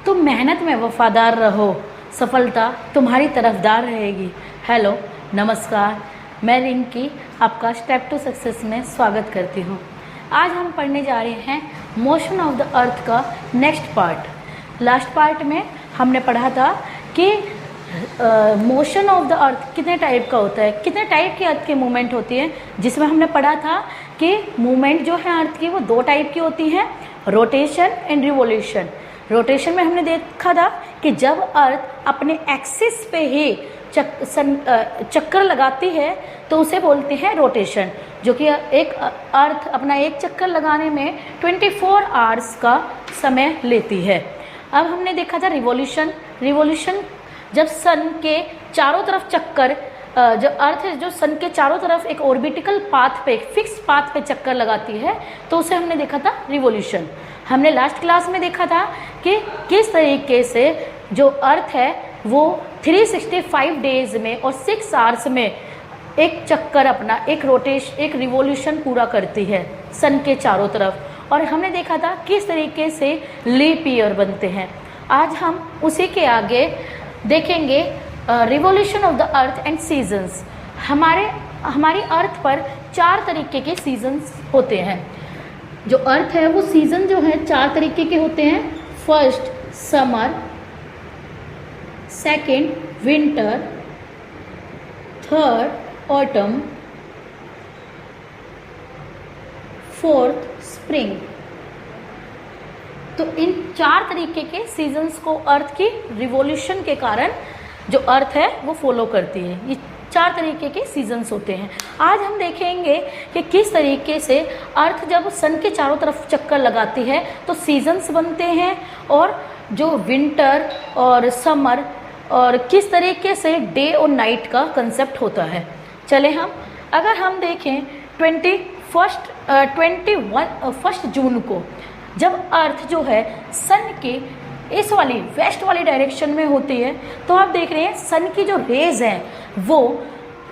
तुम मेहनत में वफादार रहो, सफलता तुम्हारी तरफदार रहेगी। हेलो, नमस्कार, मैं रिंकी आपका स्टेप टू सक्सेस में स्वागत करती हूँ। आज हम पढ़ने जा रहे हैं मोशन ऑफ द अर्थ का नेक्स्ट पार्ट। लास्ट पार्ट में हमने पढ़ा था कि मोशन ऑफ द अर्थ कितने टाइप का होता है, कितने टाइप की अर्थ की मूवमेंट होती है, जिसमें हमने पढ़ा था कि मूवमेंट जो है अर्थ की वो दो टाइप की होती हैं, रोटेशन एंड रिवोल्यूशन। रोटेशन में हमने देखा था कि जब अर्थ अपने एक्सिस पे ही चक्कर लगाती है तो उसे बोलते हैं रोटेशन, जो कि एक अर्थ अपना एक चक्कर लगाने में 24 आवर्स का समय लेती है। अब हमने देखा था रिवोल्यूशन। रिवोल्यूशन जब सन के चारों तरफ चक्कर, जो अर्थ है जो सन के चारों तरफ एक ऑर्बिटिकल पाथ पे, एक फिक्स पाथ पे चक्कर लगाती है तो उसे हमने देखा था रिवोल्यूशन। हमने लास्ट क्लास में देखा था कि किस तरीके से जो अर्थ है वो 365 डेज में और 6 आवर्स में एक चक्कर अपना एक रिवोल्यूशन पूरा करती है सन के चारों तरफ। और हमने देखा था किस तरीके से लीप ईयर बनते हैं। आज हम उसी के आगे देखेंगे revolution of the earth and seasons. हमारी अर्थ पर 4 तरीके के सीजन्स होते हैं। जो अर्थ है वो सीजन जो है 4 तरीके के होते हैं। First summer, second winter, third autumn, fourth spring. तो इन 4 तरीके के सीजन्स को अर्थ की रिवोल्यूशन के कारण जो अर्थ है वो फॉलो करती है। ये 4 तरीके के सीजन्स होते हैं। आज हम देखेंगे कि किस तरीके से अर्थ जब सन के चारों तरफ चक्कर लगाती है तो सीजन्स बनते हैं, और जो विंटर और समर और किस तरीके से डे और नाइट का कंसेप्ट होता है। चले अगर हम देखें 21 जून को जब अर्थ जो है सन के इस वाली वेस्ट वाली डायरेक्शन में होती है तो आप देख रहे हैं सन की जो रेज हैं वो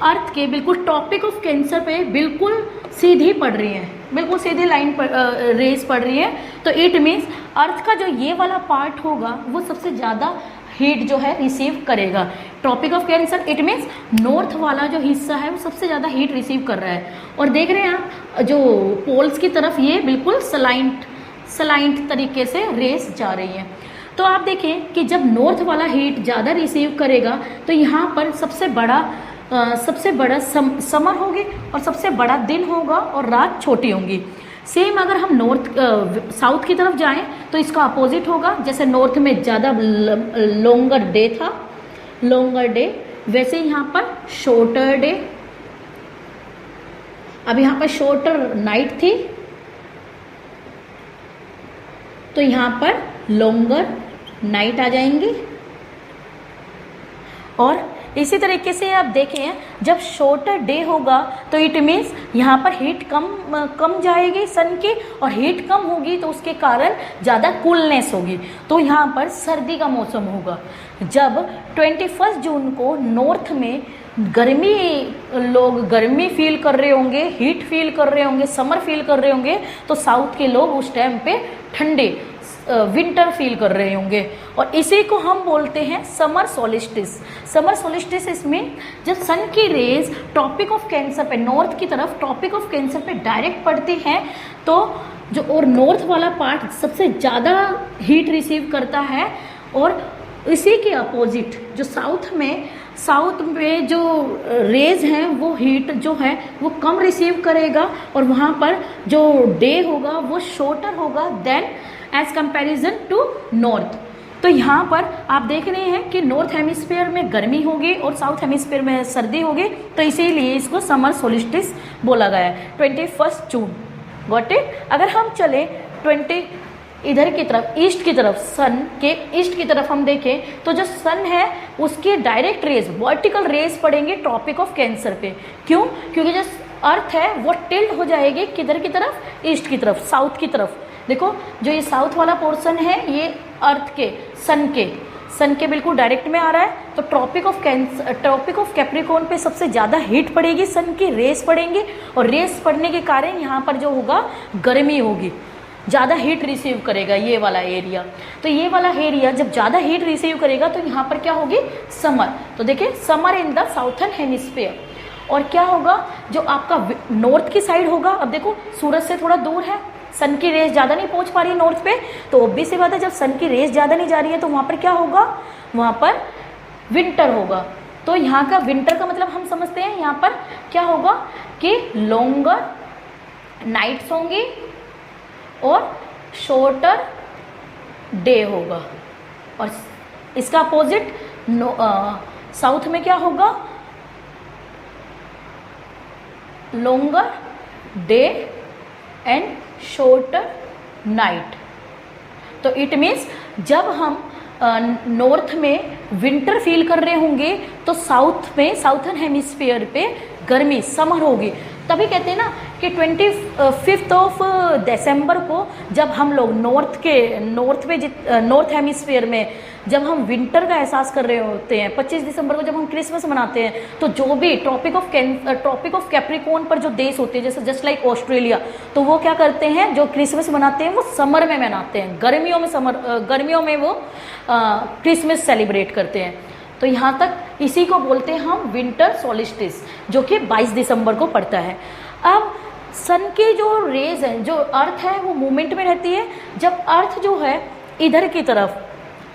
अर्थ के बिल्कुल टॉपिक ऑफ कैंसर पे बिल्कुल सीधी पड़ रही हैं, बिल्कुल सीधी लाइन पर रेज पड़ रही है। तो इट मीन्स अर्थ का जो ये वाला पार्ट होगा वो सबसे ज़्यादा हीट जो है रिसीव करेगा। Tropic of cancer it means north वाला जो हिस्सा है वो सबसे ज़्यादा हीट रिसीव कर रहा है। और देख रहे हैं आप जो पोल्स की तरफ ये बिल्कुल सलाइंट तरीके से रेस जा रही है। तो आप देखें कि जब नॉर्थ वाला हीट ज़्यादा रिसीव करेगा तो यहाँ पर सबसे बड़ा समर होगी और सबसे बड़ा दिन होगा और रात छोटी होंगी। सेम अगर हम साउथ की तरफ जाएं तो इसका अपोजिट होगा। जैसे नॉर्थ में ज़्यादा लॉन्गर डे था, लॉन्गर डे, वैसे यहाँ पर शॉर्टर डे। अब यहाँ पर शॉर्टर नाइट थी तो यहाँ पर लॉन्गर नाइट आ जाएंगी। और इसी तरीके से आप देखें जब शॉर्टर डे होगा तो इट मीन्स यहाँ पर हीट कम जाएगी सन की, और हीट कम होगी तो उसके कारण ज़्यादा कूलनेस होगी, तो यहाँ पर सर्दी का मौसम होगा। जब 21 जून को नॉर्थ में लोग गर्मी फील कर रहे होंगे, हीट फील कर रहे होंगे, समर फील कर रहे होंगे, तो साउथ के लोग उस टाइम पे ठंडे विंटर फील कर रहे होंगे। और इसी को हम बोलते हैं समर सोलिस्टिस। समर सोलिस्टिस इसमें जब सन की रेज ट्रॉपिक ऑफ कैंसर पे, नॉर्थ की तरफ ट्रॉपिक ऑफ कैंसर पे डायरेक्ट पड़ती हैं तो जो और नॉर्थ वाला पार्ट सबसे ज़्यादा हीट रिसीव करता है, और इसी के अपोजिट जो साउथ में जो रेज हैं वो हीट जो है वो कम रिसीव करेगा, और वहाँ पर जो डे होगा वो शॉर्टर होगा then as comparison to north. तो यहाँ पर आप देख रहे हैं कि नॉर्थ हेमिस्फीयर में गर्मी होगी और साउथ हेमिस्फीयर में सर्दी होगी, तो इसीलिए इसको समर सोलिस्टिस बोला गया है। 21 जून, गॉट इट। अगर हम चले इधर की तरफ, ईस्ट की तरफ, सन के ईस्ट की तरफ हम देखें तो जो सन है उसकी डायरेक्ट रेज, वर्टिकल रेज पड़ेंगे ट्रॉपिक ऑफ कैंसर पे। क्यों? क्योंकि जो अर्थ है वो टिल्ट हो जाएगी किधर की तरफ, ईस्ट की तरफ, साउथ की तरफ। देखो जो ये साउथ वाला पोर्शन है ये अर्थ के सन के बिल्कुल डायरेक्ट में आ रहा है, तो ट्रॉपिक ऑफ कैप्रिकॉर्न पे सबसे ज़्यादा हीट पड़ेगी, सन की रेस पड़ेंगी, और रेस पड़ने के कारण यहाँ पर जो होगा गर्मी होगी। ज़्यादा हीट रिसीव करेगा ये वाला एरिया। तो ये वाला एरिया जब ज़्यादा हीट रिसीव करेगा तो यहाँ पर क्या होगी, समर। तो देखिए summer in the southern hemisphere. और क्या होगा, जो आपका नॉर्थ की साइड होगा, अब देखो सूरज से थोड़ा दूर है, सन की रेज ज़्यादा नहीं पहुँच पा रही है नॉर्थ पे, तो ऑब्वियस सी बात है जब सन की रेज ज़्यादा नहीं जा रही है तो वहाँ पर क्या होगा, वहाँ पर विंटर होगा। तो यहाँ का विंटर का मतलब हम समझते हैं यहाँ पर क्या होगा कि लॉन्गर नाइट्स होंगी और शॉर्टर डे होगा। और इसका अपोजिट साउथ में क्या होगा, longer day and shorter night. तो इट मीन्स जब हम नॉर्थ में विंटर फील कर रहे होंगे तो साउथ में, साउथर्न हेमिस्फीयर पे गर्मी, समर होगी। तभी कहते हैं ना कि 25 ऑफ दिसंबर को जब हम लोग नॉर्थ हेमिस्फीयर में जब हम विंटर का एहसास कर रहे होते हैं, 25 दिसंबर को जब हम क्रिसमस मनाते हैं, तो जो भी ट्रॉपिक ऑफ कैप्रिकॉर्न पर जो देश होते हैं, जैसे जस्ट लाइक ऑस्ट्रेलिया, तो वो क्या करते हैं, जो क्रिसमस मनाते हैं वो समर में मनाते हैं, गर्मियों में वो क्रिसमस सेलिब्रेट करते हैं। तो यहाँ तक इसी को बोलते हैं हम विंटर सोलिस्टिस, जो कि 22 दिसंबर को पड़ता है। अब सन की जो रेज है, जो अर्थ है, वो मूवमेंट में रहती है। जब अर्थ जो है इधर की तरफ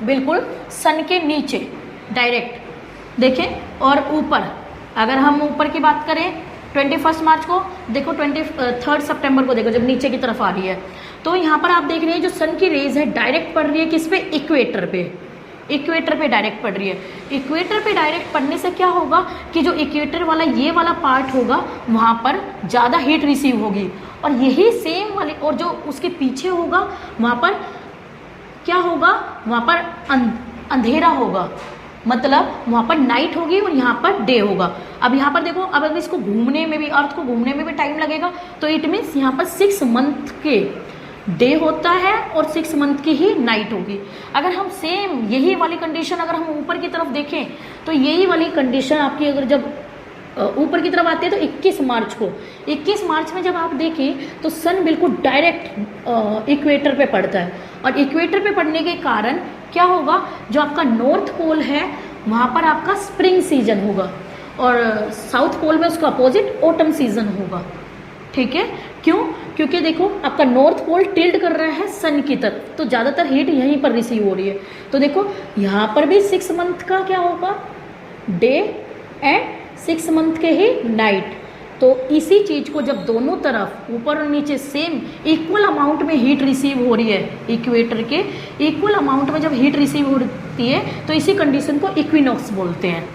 बिल्कुल सन के नीचे डायरेक्ट देखें, और ऊपर अगर हम ऊपर की बात करें 21 मार्च को देखो, 23 सितंबर को देखो, जब नीचे की तरफ आ रही है तो यहाँ पर आप देख रहे हैं जो सन की रेज है डायरेक्ट पड़ रही है किस पे, इक्वेटर पे डायरेक्ट पड़ रही है। इक्वेटर पे डायरेक्ट पड़ने से क्या होगा कि जो इक्वेटर वाला ये वाला पार्ट होगा वहाँ पर ज़्यादा हीट रिसीव होगी, और यही सेम वाले, और जो उसके पीछे होगा वहाँ पर क्या होगा, वहाँ पर अंधेरा होगा, मतलब वहाँ पर नाइट होगी और यहाँ पर डे होगा। अब यहाँ पर देखो, अब अगर इसको घूमने में भी, अर्थ को घूमने में भी टाइम लगेगा, तो इट मीन्स यहाँ पर 6 मंथ के डे होता है और 6 मंथ की ही नाइट होगी। अगर हम सेम यही वाली कंडीशन अगर हम ऊपर की तरफ देखें तो यही वाली कंडीशन आपकी अगर जब ऊपर की तरफ आती है तो 21 मार्च में जब आप देखें तो सन बिल्कुल डायरेक्ट इक्वेटर पे पड़ता है, और इक्वेटर पे पड़ने के कारण क्या होगा, जो आपका नॉर्थ पोल है वहाँ पर आपका स्प्रिंग सीजन होगा, और साउथ पोल में उसका अपोजिट ऑटम सीजन होगा। ठीक है, क्यों, क्योंकि देखो आपका नॉर्थ पोल टिल्ट कर रहा है सन की तरफ, तो ज़्यादातर हीट यहीं पर रिसीव हो रही है। तो देखो यहाँ पर भी 6 मंथ का क्या होगा, डे एंड 6 मंथ के ही नाइट। तो इसी चीज़ को जब दोनों तरफ ऊपर और नीचे सेम इक्वल अमाउंट में हीट रिसीव हो रही है, इक्वेटर के इक्वल अमाउंट में जब हीट रिसीव होती है तो इसी कंडीशन को इक्विनॉक्स बोलते हैं।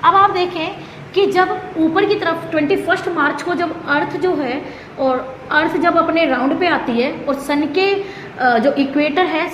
अब आप देखें कि जब ऊपर की तरफ 21 मार्च को जब अर्थ जो है, और अर्थ जब अपने राउंड पे आती है और सन के जो इक्वेटर है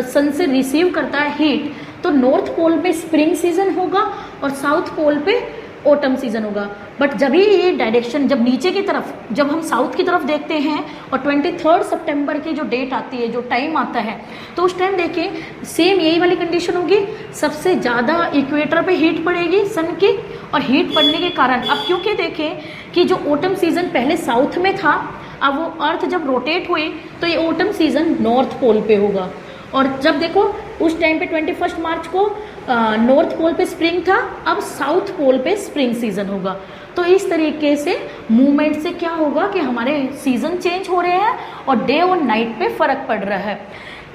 सन से रिसीव करता है हीट, तो नॉर्थ पोल पे स्प्रिंग सीजन होगा और साउथ पोल पे ऑटम सीजन होगा। बट जब ही ये डायरेक्शन जब नीचे की तरफ, जब हम साउथ की तरफ देखते हैं और 23 सितंबर की जो डेट आती है, जो टाइम आता है, तो उस टाइम देखिए सेम यही वाली कंडीशन होगी, सबसे ज़्यादा इक्वेटर पे हीट पड़ेगी सन की, और हीट पड़ने के कारण अब क्योंकि देखें कि जो ऑटम सीजन पहले साउथ में था, अब वो अर्थ जब रोटेट हुई तो ये ऑटम सीजन नॉर्थ पोल पे होगा। और जब देखो उस टाइम पे 21 मार्च को नॉर्थ पोल पे स्प्रिंग था, अब साउथ पोल पे स्प्रिंग सीजन होगा। तो इस तरीके से मूवमेंट से क्या होगा कि हमारे सीजन चेंज हो रहे हैं और डे और नाइट पे फर्क पड़ रहा है।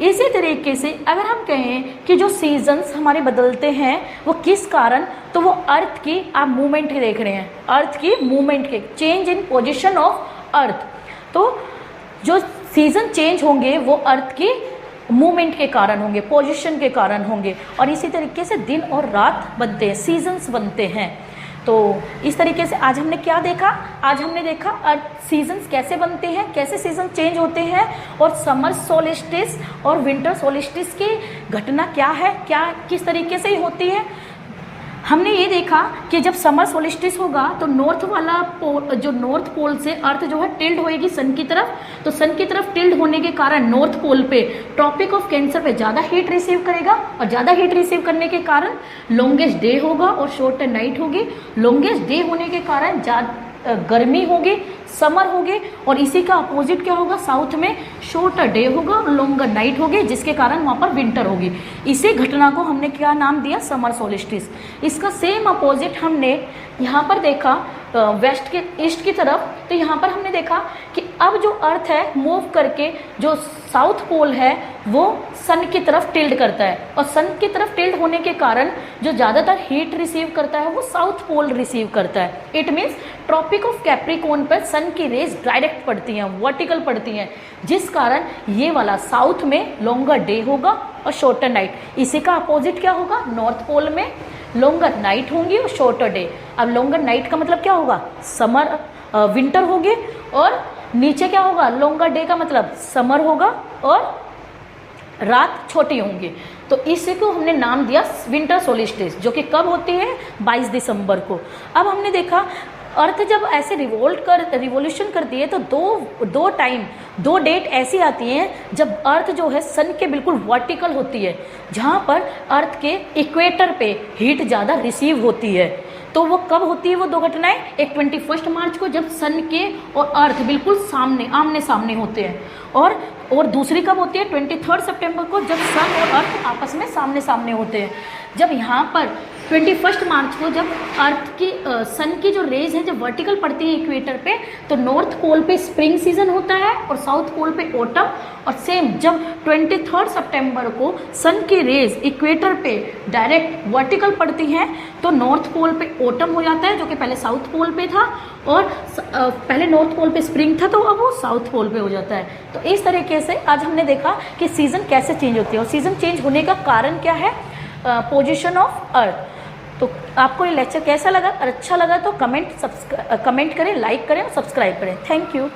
इसी तरीके से अगर हम कहें कि जो सीजन्स हमारे बदलते हैं वो किस कारण, तो वो अर्थ की आप मूवमेंट देख रहे हैं, अर्थ की मूवमेंट के change in position of earth. तो जो सीजन चेंज होंगे वो अर्थ की मूवमेंट के कारण होंगे, पोजीशन के कारण होंगे, और इसी तरीके से दिन और रात बनते हैं, सीजन्स बनते हैं। तो इस तरीके से आज हमने क्या देखा, आज हमने देखा अर्थ सीजन्स कैसे बनते हैं, कैसे सीजन चेंज होते हैं, और समर सोलिस्टिस और विंटर सोलिस्टिस की घटना क्या है, क्या किस तरीके से ही होती है। हमने ये देखा कि जब समर सोलिस्टिस होगा तो नॉर्थ वाला पोल, जो नॉर्थ पोल से अर्थ जो है टिल्ड होएगी सन की तरफ, तो सन की तरफ टिल्ड होने के कारण नॉर्थ पोल पे ट्रॉपिक ऑफ कैंसर पे ज़्यादा हीट रिसीव करेगा, और ज़्यादा हीट रिसीव करने के कारण लॉन्गेस्ट डे होगा और शॉर्टर नाइट होगी। लॉन्गेस्ट डे होने के कारण गर्मी होगी, समर होगी, और इसी का अपोजिट क्या होगा, साउथ में शॉर्टर डे होगा और लॉन्गर नाइट होगी, जिसके कारण वहाँ पर विंटर होगी। इसी घटना को हमने क्या नाम दिया, समर सोलिस्टिस। इसका सेम अपोजिट हमने यहाँ पर देखा वेस्ट के ईस्ट की तरफ, तो यहाँ पर हमने देखा कि अब जो अर्थ है मूव करके जो साउथ पोल है वो सन की तरफ टिल्ड करता है, और सन की तरफ टिल्ड होने के कारण जो ज़्यादातर हीट रिसीव करता है वो साउथ पोल रिसीव करता है। It means tropic of Capricorn पर सन की रेज डायरेक्ट पड़ती हैं, वर्टिकल पड़ती हैं, जिस कारण ये वाला साउथ में लॉन्गर डे होगा और शॉर्टर नाइट। इसी का अपोजिट क्या होगा, नॉर्थ पोल में लॉन्गर नाइट होंगी और शॉर्टर डे। अब लॉन्गर नाइट का मतलब क्या होगा, समर विंटर होगी, और नीचे क्या होगा, लॉन्गर डे का मतलब समर होगा और रात छोटी होंगी। तो इसी को हमने नाम दिया विंटर सोलिस्टिस, जो कि कब होती है, 22 दिसंबर को। अब हमने देखा अर्थ जब ऐसे रिवोल्यूशन करती है तो दो डेट ऐसी आती हैं जब अर्थ जो है सन के बिल्कुल वर्टिकल होती है, जहाँ पर अर्थ के इक्वेटर पे हीट ज़्यादा रिसीव होती है। तो वो कब होती है वो दो घटनाएं, एक 21 मार्च को जब सन के और अर्थ बिल्कुल आमने सामने होते हैं, और दूसरी कब होती है, 23 सितंबर को जब सन और अर्थ आपस में सामने सामने होते हैं। जब यहाँ पर 21 मार्च को जब अर्थ की सन की जो रेज है जब वर्टिकल पड़ती है इक्वेटर पे, तो नॉर्थ पोल पे स्प्रिंग सीजन होता है और साउथ पोल पे ऑटम। और सेम जब 23 सितंबर को सन की रेज इक्वेटर पे डायरेक्ट वर्टिकल पड़ती हैं तो नॉर्थ पोल पे ऑटम हो जाता है, जो कि पहले साउथ पोल पे था, और पहले नॉर्थ पोल पे स्प्रिंग था तो अब वो साउथ पोल पे हो जाता है। तो इस तरीके से आज हमने देखा कि सीजन कैसे चेंज होती है, और सीजन चेंज होने का कारण क्या है, पोजीशन ऑफ अर्थ। तो आपको ये लेक्चर कैसा लगा, और अच्छा लगा तो कमेंट करें, लाइक करें और सब्सक्राइब करें। Thank you.